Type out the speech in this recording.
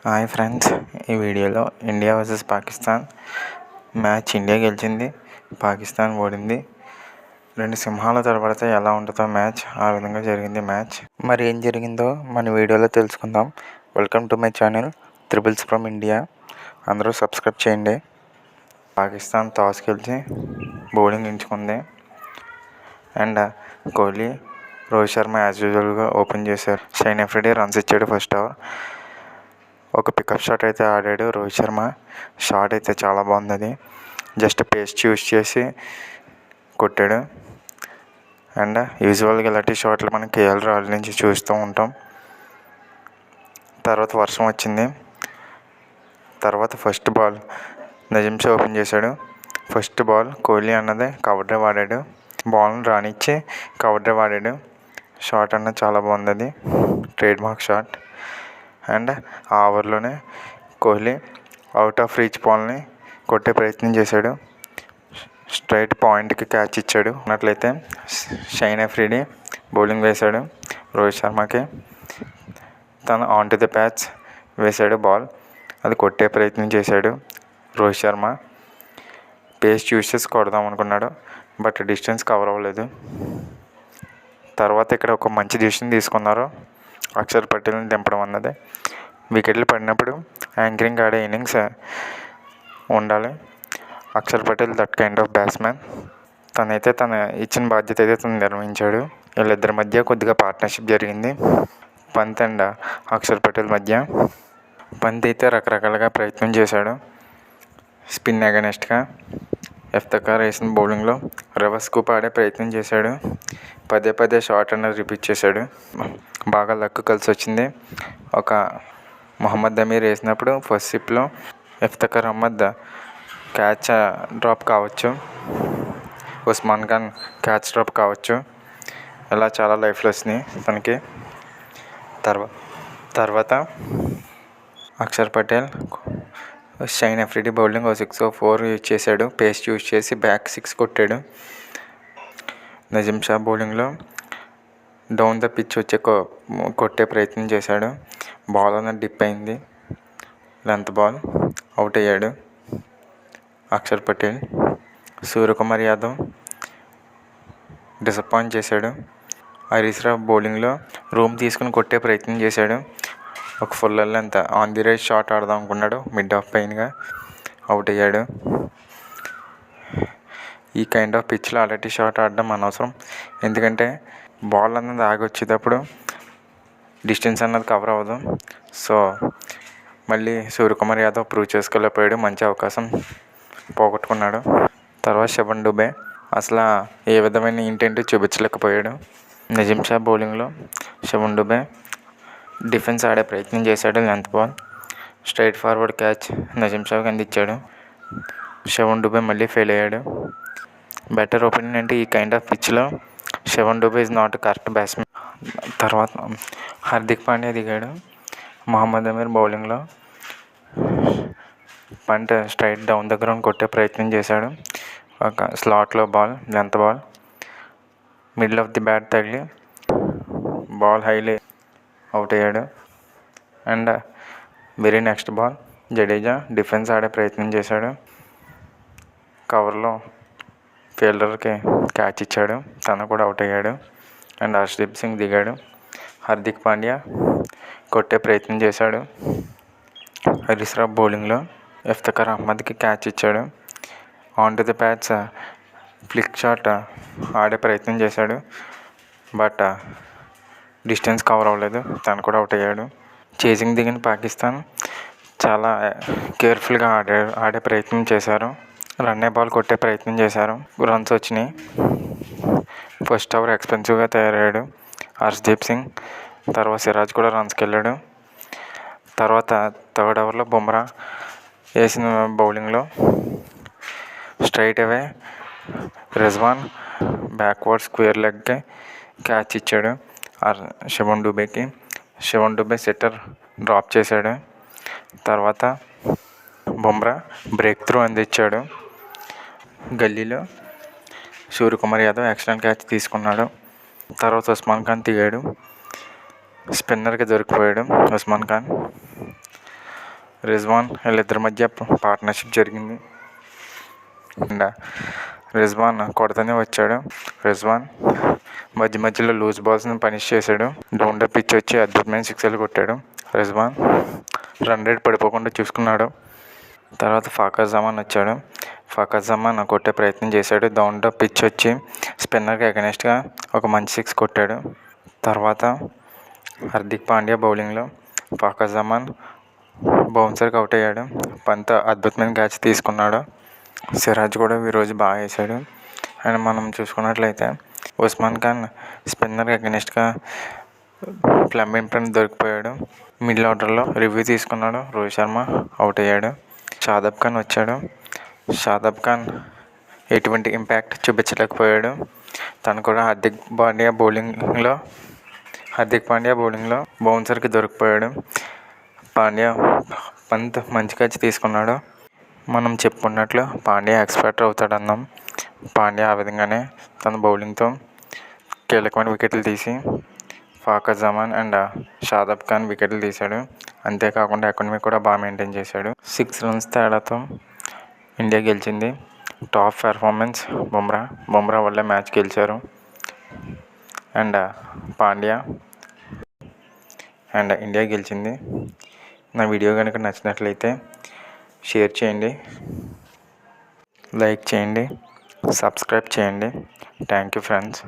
Hi friends, ఈ వీడియోలో India versus Pakistan match India గెలిచింది, పాకిస్తాన్ ఓడింది. రెండు సింహాల తలపడితే ఎలా ఉంటుందో మ్యాచ్, ఆ విధంగా జరిగింది మ్యాచ్. మరి ఏం జరిగిందో మన వీడియోలో తెలుసుకుందాం. Welcome to my channel triples from India. అందరూ సబ్స్క్రైబ్ చేయండి. పాకిస్తాన్ టాస్ గెలిచి బౌలింగ్ ఎంచుకుంది. అండ్ కోహ్లీ, రోహిత్ శర్మ యాజ్ యూజువల్గా ఓపెన్ చేశారు. షైన్ ఎఫ్రిడీ రన్స్ ఇచ్చాడు. ఫస్ట్ ఓవర్ ఒక పికప్ షాట్ అయితే ఆడాడు రోహిత్ శర్మ. షాట్ అయితే చాలా బాగుంది. అది జస్ట్ పేస్ యూస్ చేసి కొట్టాడు. అండ్ యూజువల్గా ఇలాంటి షాట్లు మనం కేఎల్ రాహుల్ నుంచి చూస్తూ ఉంటాం. తర్వాత వర్షం వచ్చింది. తర్వాత first ball Nazeem Shah open చేశాడు. ఫస్ట్ బాల్ కోహ్లీ అన్నది కవర్ డ్రైవ్ ఆడాడు. బాల్ని రానిచ్చి కవర్ డ్రైవ్ ఆడాడు. షాట్ అన్నది చాలా బాగుంది. అది ట్రేడ్ మార్క్ షాట్. అండ్ ఆ ఓవర్లోనే కోహ్లీ అవుట్ ఆఫ్ రీచ్ బాల్ని కొట్టే ప్రయత్నం చేశాడు. స్ట్రైట్ పాయింట్కి క్యాచ్ ఇచ్చాడు. అన్నట్లయితే షైన్ ఎఫ్రిడీ బౌలింగ్ వేశాడు రోహిత్ శర్మకి. తను ఆన్ టు ది ప్యాచ్ వేశాడు బాల్. అది కొట్టే ప్రయత్నం చేశాడు రోహిత్ శర్మ. పేస్ చూస్ చేసి కొడదాం అనుకున్నాడు, బట్ డిస్టెన్స్ కవర్ అవ్వలేదు. తర్వాత ఇక్కడ ఒక మంచి డిసిషన్ తీసుకున్నారు, అక్షర్ పటేల్ని దింపడం అన్నది. వికెట్లు పడినప్పుడు యాంకరింగ్ ఆడే ఇన్నింగ్స్ ఉండాలి. Axar Patel that kind of batsmen. తనైతే తన ఇచ్చిన బాధ్యత అయితే తను నిర్వహించాడు. వీళ్ళిద్దరి మధ్య కొద్దిగా పార్ట్నర్షిప్ జరిగింది, పంత్ అండ్ అక్షర్ పటేల్ మధ్య. పంత్ అయితే రకరకాలుగా ప్రయత్నం చేశాడు. స్పిన్ అగెనెస్ట్గా ఇఫ్తిఖార్ వేసిన బౌలింగ్లో రివర్స్ స్కూప్ ఆడే ప్రయత్నం చేశాడు. పదే షాట్ అన్నది రిపీట్ చేశాడు. బాగా లక్ కలిసి వచ్చింది. ఒక మొహమ్మద్ అమీర్ వేసినప్పుడు ఫస్ట్ సిప్లో ఇఫ్తిఖార్ అహ్మద్ క్యాచ్ డ్రాప్ కావచ్చు, ఉస్మాన్ ఖాన్ క్యాచ్ డ్రాప్ కావచ్చు. ఇలా చాలా లైఫ్లు వచ్చినాయి తనకి. తర్వాత అక్షర్ పటేల్ షైన్ ఎఫ్రిడీ బౌలింగ్ 6-4 యూజ్ చేశాడు. పేస్ యూజ్ చేసి బ్యాక్ 6 కొట్టాడు. నజీం షా బౌలింగ్లో డౌన్ ద పిచ్ వచ్చి కొట్టే ప్రయత్నం చేశాడు. బాల్ అన్నది డిప్ అయింది. లెంత్ బాల్, అవుట్ అయ్యాడు అక్షర్ పటేల్. సూర్యకుమార్ యాదవ్ డిసప్పాయింట్ చేశాడు. హరీష్ రావు బౌలింగ్లో రూమ్ తీసుకుని కొట్టే ప్రయత్నం చేశాడు. ఒక full length on the right shot ఆడదాం అనుకున్నాడు, మిడ్ ఆఫ్ పైన్గా, అవుట్ అయ్యాడు. ఈ కైండ్ ఆఫ్ పిచ్లో అలాంటి షాట్ ఆడడం అనవసరం. ఎందుకంటే బాల్ అన్నది ఆగి వచ్చేటప్పుడు డిస్టెన్స్ అన్నది కవర్ అవ్వదు. సో మళ్ళీ సూర్యకుమార్ యాదవ్ ప్రూవ్ చేసుకోలేకపోయాడు. మంచి అవకాశం పోగొట్టుకున్నాడు. తర్వాత శివన్ దుబే అసలు ఏ విధమైన ఇంటెంట్ చూపించలేకపోయాడు. నజీం షా బౌలింగ్లో శివన్ దుబే డిఫెన్స్ ఆడే ప్రయత్నం చేశాడు. Length ball straight forward catch Naseem షాకి అందించాడు. శివన్ దుబే మళ్ళీ ఫెయిల్ అయ్యాడు. బెటర్ ఒపీనియన్ అంటే ఈ కైండ్ ఆఫ్ పిచ్లో Shivam Dube is not correct batsmen. తర్వాత హార్దిక్ పాండ్యా దిగాడు. మొహమ్మద్ అమీర్ బౌలింగ్లో punt straight down the ground కొట్టే ప్రయత్నం చేశాడు. ఒక స్లాట్లో ball, length ball, middle off the bat తగిలి బాల్ హైలీ, అవుట్ అయ్యాడు. And very next ball Jadeja defence ఆడే ప్రయత్నం చేశాడు. కవర్లో ఫీల్డర్కి క్యాచ్ ఇచ్చాడు, తను కూడా అవుట్ అయ్యాడు. అండ్ హర్షదీప్ సింగ్ దిగాడు. హార్దిక్ పాండ్యా కొట్టే ప్రయత్నం చేశాడు. హరీష్ రావు బౌలింగ్లో ఇఫ్తిఖార్ అహ్మద్కి క్యాచ్ ఇచ్చాడు. On to the patch flick shot ఆడే ప్రయత్నం చేశాడు, బట్ డిస్టెన్స్ కవర్ అవ్వలేదు, తను కూడా అవుట్ అయ్యాడు. చేసింగ్ దిగిన పాకిస్తాన్ చాలా కేర్ఫుల్గా ఆడే ప్రయత్నం చేశారు. రన్నే బాల్ కొట్టే ప్రయత్నం చేశారు. రన్స్ వచ్చినాయి. ఫస్ట్ ఓవర్ ఎక్స్పెన్సివ్గా తయారయ్యాడు హర్షదీప్ సింగ్. తర్వాత సిరాజ్ కూడా రన్స్కి వెళ్ళాడు. తర్వాత థర్డ్ ఓవర్లో బుమ్రా వేసిన బౌలింగ్లో స్ట్రైట్ అవే రిజ్వాన్ బ్యాక్వర్డ్ స్క్వేర్ లెగ్కి క్యాచ్ ఇచ్చాడు శివన్ దుబేకి. శివన్ దుబే సెట్టర్ డ్రాప్ చేశాడు. తర్వాత బుమ్రా బ్రేక్ త్రూ అందించాడు. గల్లీలో సూర్యకుమార్ యాదవ్ ఎక్సలెంట్ క్యాచ్ తీసుకున్నాడు. తర్వాత ఉస్మాన్ ఖాన్ దిగాడు. స్పిన్నర్కి దొరికిపోయాడు ఉస్మాన్ ఖాన్. రిజ్వాన్ వీళ్ళిద్దరి మధ్య పార్ట్నర్షిప్ జరిగింది. అండ్ రిజ్వాన్ కొడతనే వచ్చాడు. రిజ్వాన్ మధ్యలో లూజ్ బాల్స్ని పనిష్ చేశాడు. డౌన్ ద పిచ్ వచ్చి అద్భుతమైన సిక్సర్లు కొట్టాడు. రిజ్వాన్ రన్ రేట్ పడిపోకుండా చూసుకున్నాడు. తర్వాత ఫాఖర్ జమాన్ వచ్చాడు. ఫాఖర్ జమాన్ కొట్టే ప్రయత్నం చేశాడు. డౌన్ ద పిచ్ వచ్చి స్పిన్నర్కి అగెనిస్ట్గా ఒక మంచి సిక్స్ కొట్టాడు. తర్వాత హార్దిక్ పాండ్యా బౌలింగ్లో ఫాఖర్ జమాన్ బౌన్సర్కి అవుట్ అయ్యాడు. పంత్ అద్భుతమైన క్యాచ్ తీసుకున్నాడు. సిరాజ్ కూడా ఈరోజు బాగా వేశాడు. అండ్ మనం చూసుకున్నట్లయితే ఉస్మాన్ ఖాన్ స్పిన్నర్కి అగెనిస్ట్గా ప్లంబింగ్ పైన దొరికిపోయాడు. మిడిల్ ఆర్డర్లో రివ్యూ తీసుకున్నాడు. రోహిత్ శర్మ అవుట్ అయ్యాడు. షాదాబ్ ఖాన్ వచ్చాడు. షాదాబ్ ఖాన్ ఎటువంటి ఇంపాక్ట్ చూపించలేకపోయాడు. తను కూడా హార్దిక్ పాండ్యా బౌలింగ్లో బౌన్సర్కి దొరికిపోయాడు. పంత్ మంచి క్యాచ్ తీసుకున్నాడు. మనం చెప్పుకున్నట్లు పాండ్యా ఎక్స్పర్ట్ అవుతాడన్నాం. పాండ్యా ఆ విధంగానే తన బౌలింగ్తో కీలకమైన వికెట్లు తీసి ఫాఖర్ జమాన్ అండ్ షాదాబ్ ఖాన్ వికెట్లు తీశాడు. అంతేకాకుండా ఎకానమీ కూడా బాగా మెయింటైన్ చేశాడు. 6 runs తేడాతో ఇండియా గెలిచింది. టాప్ పెర్ఫార్మెన్స్ బుమ్రా వల్ల మ్యాచ్ గెలిచారు. అండ్ పాండ్యా అండ్ ఇండియా గెలిచింది. నా వీడియో కనుక నచ్చినట్లయితే షేర్ చేయండి, లైక్ చేయండి, సబ్స్క్రైబ్ చేయండి. Thank you friends.